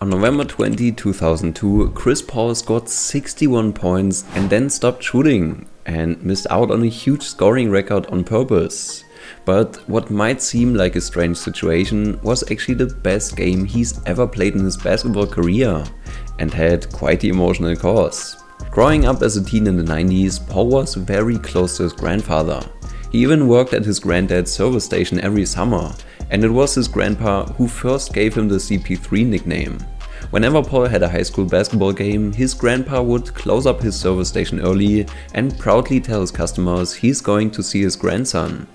On November 20, 2002, Chris Paul scored 61 points and then stopped shooting and missed out on a huge scoring record on purpose. But what might seem like a strange situation was actually the best game he's ever played in his basketball career and had quite the emotional cause. Growing up as a teen in the 90s, Paul was very close to his grandfather. He even worked at his granddad's service station every summer, and it was his grandpa who first gave him the CP3 nickname. Whenever Paul had a high school basketball game, his grandpa would close up his service station early and proudly tell his customers he's going to see his grandson.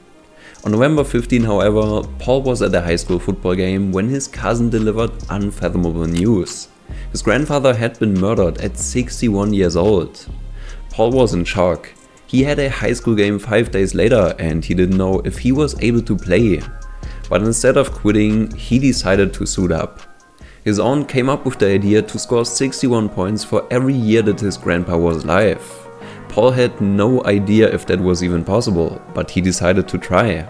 On November 15, however, Paul was at a high school football game when his cousin delivered unfathomable news. His grandfather had been murdered at 61 years old. Paul was in shock. He had a high school game 5 days later and he didn't know if he was able to play. But instead of quitting, he decided to suit up. His aunt came up with the idea to score 61 points for every year that his grandpa was alive. Paul had no idea if that was even possible, but he decided to try.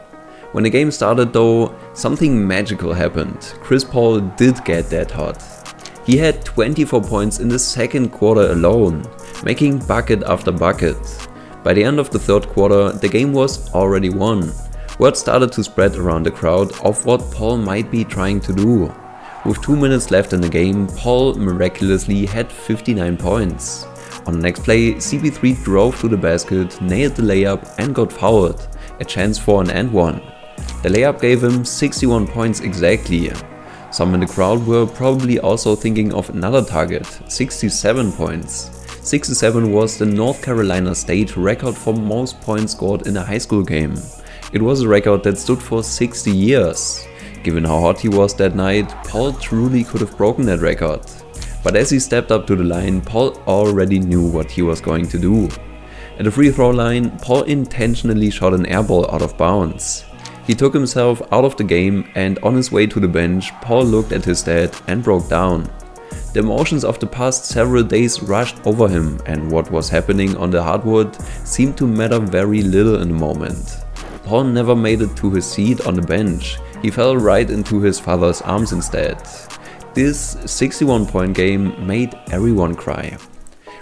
When the game started though, something magical happened. Chris Paul did get that hot. He had 24 points in the second quarter alone, making bucket after bucket. By the end of the third quarter, the game was already won. Word started to spread around the crowd of what Paul might be trying to do. With 2 minutes left in the game, Paul miraculously had 59 points. On the next play, CP3 drove to the basket, nailed the layup and got fouled, a chance for an and one. The layup gave him 61 points exactly. Some in the crowd were probably also thinking of another target, 67 points. 67 was the North Carolina State record for most points scored in a high school game. It was a record that stood for 60 years. Given how hot he was that night, Paul truly could have broken that record. But as he stepped up to the line, Paul already knew what he was going to do. At the free throw line, Paul intentionally shot an air ball out of bounds. He took himself out of the game and on his way to the bench, Paul looked at his dad and broke down. The emotions of the past several days rushed over him and what was happening on the hardwood seemed to matter very little in the moment. Paul never made it to his seat on the bench, he fell right into his father's arms instead. This 61-point game made everyone cry.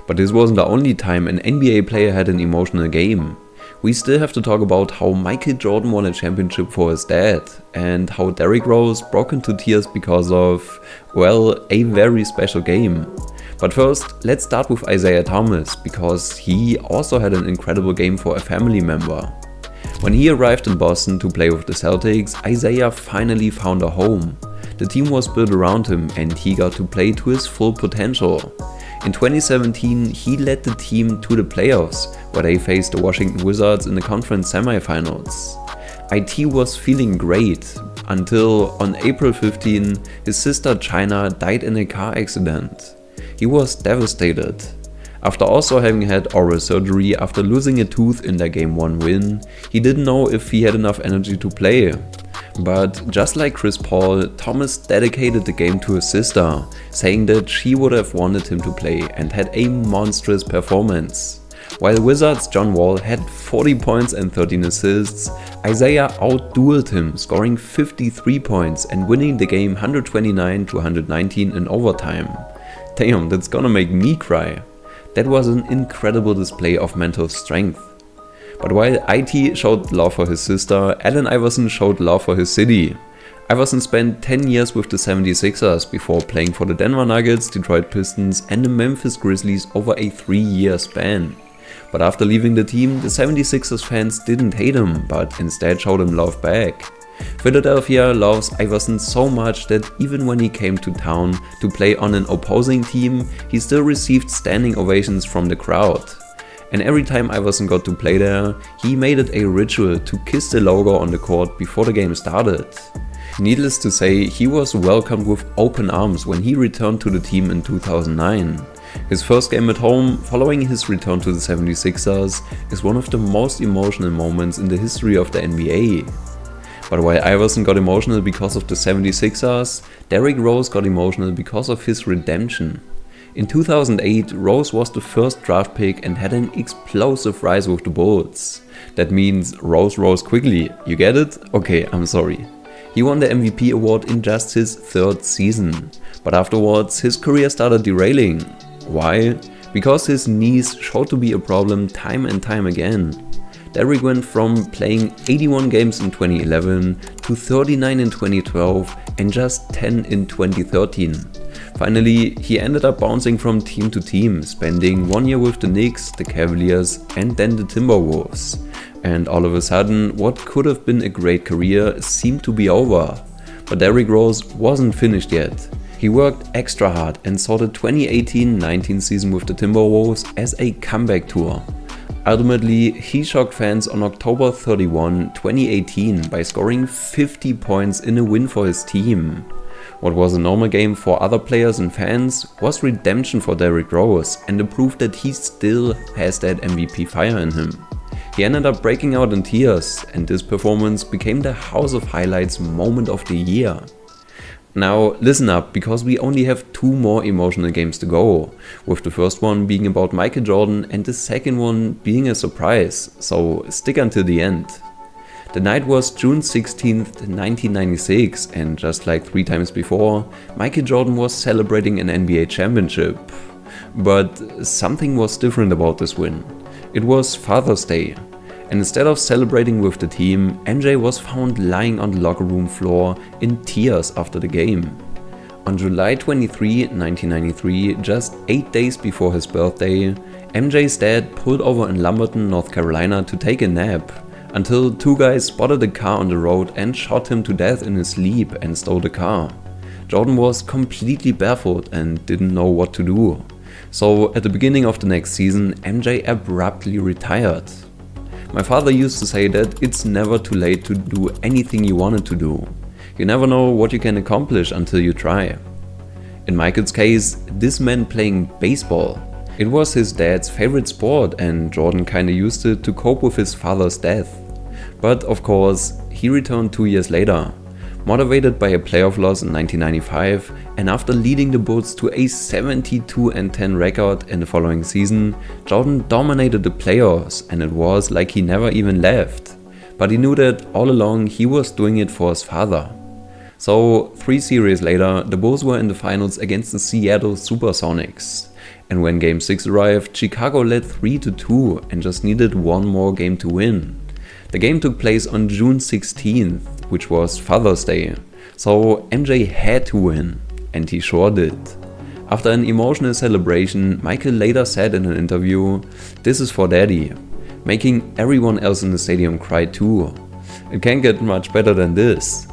But this wasn't the only time an NBA player had an emotional game. We still have to talk about how Michael Jordan won a championship for his dad and how Derrick Rose broke into tears because of, well, a very special game. But first, let's start with Isaiah Thomas because he also had an incredible game for a family member. When he arrived in Boston to play with the Celtics, Isaiah finally found a home. The team was built around him and he got to play to his full potential. In 2017, he led the team to the playoffs, where they faced the Washington Wizards in the conference semifinals. IT was feeling great, until on April 15, his sister China died in a car accident. He was devastated. After also having had oral surgery after losing a tooth in their Game 1 win, he didn't know if he had enough energy to play. But just like Chris Paul, Thomas dedicated the game to his sister, saying that she would have wanted him to play and had a monstrous performance. While Wizards' John Wall had 40 points and 13 assists, Isaiah outdueled him, scoring 53 points and winning the game 129-119 in overtime. Damn, that's gonna make me cry. That was an incredible display of mental strength. But while IT showed love for his sister, Allen Iverson showed love for his city. Iverson spent 10 years with the 76ers before playing for the Denver Nuggets, Detroit Pistons and the Memphis Grizzlies over a 3-year span. But after leaving the team, the 76ers fans didn't hate him, but instead showed him love back. Philadelphia loves Iverson so much that even when he came to town to play on an opposing team, he still received standing ovations from the crowd. And every time Iverson got to play there, he made it a ritual to kiss the logo on the court before the game started. Needless to say, he was welcomed with open arms when he returned to the team in 2009. His first game at home, following his return to the 76ers, is one of the most emotional moments in the history of the NBA. But while Iverson got emotional because of the 76ers, Derrick Rose got emotional because of his redemption. In 2008, Rose was the first draft pick and had an explosive rise with the Bulls. That means Rose rose quickly, you get it? Okay, I'm sorry. He won the MVP award in just his 3rd season, but afterwards his career started derailing. Why? Because his knees showed to be a problem time and time again. Derrick went from playing 81 games in 2011 to 39 in 2012 and just 10 in 2013. Finally, he ended up bouncing from team to team, spending 1 year with the Knicks, the Cavaliers and then the Timberwolves. And all of a sudden, what could have been a great career seemed to be over. But Derrick Rose wasn't finished yet. He worked extra hard and saw the 2018-19 season with the Timberwolves as a comeback tour. Ultimately, he shocked fans on October 31, 2018 by scoring 50 points in a win for his team. What was a normal game for other players and fans was redemption for Derrick Rose and a proof that he still has that MVP fire in him. He ended up breaking out in tears, and this performance became the House of Highlights moment of the year. Now listen up, because we only have 2 more emotional games to go, with the first one being about Michael Jordan and the second one being a surprise, so stick until the end. The night was June 16th, 1996, and just like 3 times before, Michael Jordan was celebrating an NBA championship. But something was different about this win. It was Father's Day, and instead of celebrating with the team, MJ was found lying on the locker room floor in tears after the game. On July 23, 1993, just 8 days before his birthday, MJ's dad pulled over in Lumberton, North Carolina to take a nap, until 2 guys spotted a car on the road and shot him to death in his sleep and stole the car. Jordan was completely barefoot and didn't know what to do. So at the beginning of the next season, MJ abruptly retired. My father used to say that it's never too late to do anything you wanted to do. You never know what you can accomplish until you try. In Michael's case, this meant playing baseball. It was his dad's favorite sport and Jordan kinda used it to cope with his father's death. But of course, he returned 2 years later, motivated by a playoff loss in 1995, and after leading the Bulls to a 72-10 record in the following season, Jordan dominated the playoffs and it was like he never even left. But he knew that all along he was doing it for his father. So 3 series later, the Bulls were in the finals against the Seattle Supersonics. And when Game 6 arrived, Chicago led 3-2 and just needed 1 more game to win. The game took place on June 16th, which was Father's Day, so MJ had to win, and he sure did. After an emotional celebration, Michael later said in an interview, "This is for Daddy," making everyone else in the stadium cry too. It can't get much better than this.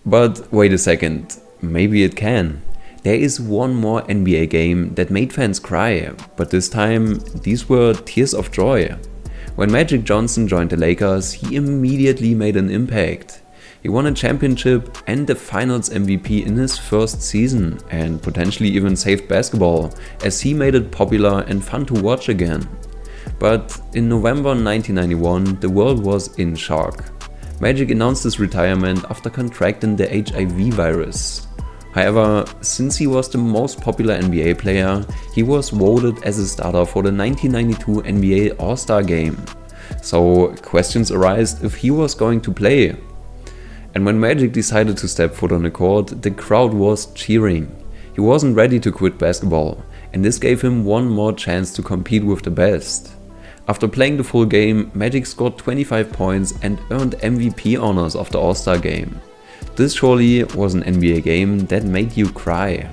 But wait a second, maybe it can. There is one more NBA game that made fans cry, but this time these were tears of joy. When Magic Johnson joined the Lakers, he immediately made an impact. He won a championship and the Finals MVP in his first season and potentially even saved basketball, as he made it popular and fun to watch again. But in November 1991, the world was in shock. Magic announced his retirement after contracting the HIV virus. However, since he was the most popular NBA player, he was voted as a starter for the 1992 NBA All-Star Game. So questions arise if he was going to play. And when Magic decided to step foot on the court, the crowd was cheering. He wasn't ready to quit basketball, and this gave him one more chance to compete with the best. After playing the full game, Magic scored 25 points and earned MVP honors of the All-Star Game. This surely was an NBA game that made you cry.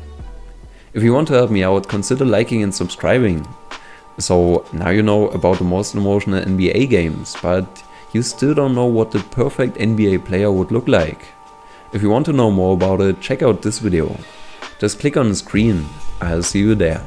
If you want to help me out, consider liking and subscribing. So now you know about the most emotional NBA games, but you still don't know what the perfect NBA player would look like. If you want to know more about it, check out this video. Just click on the screen. I'll see you there.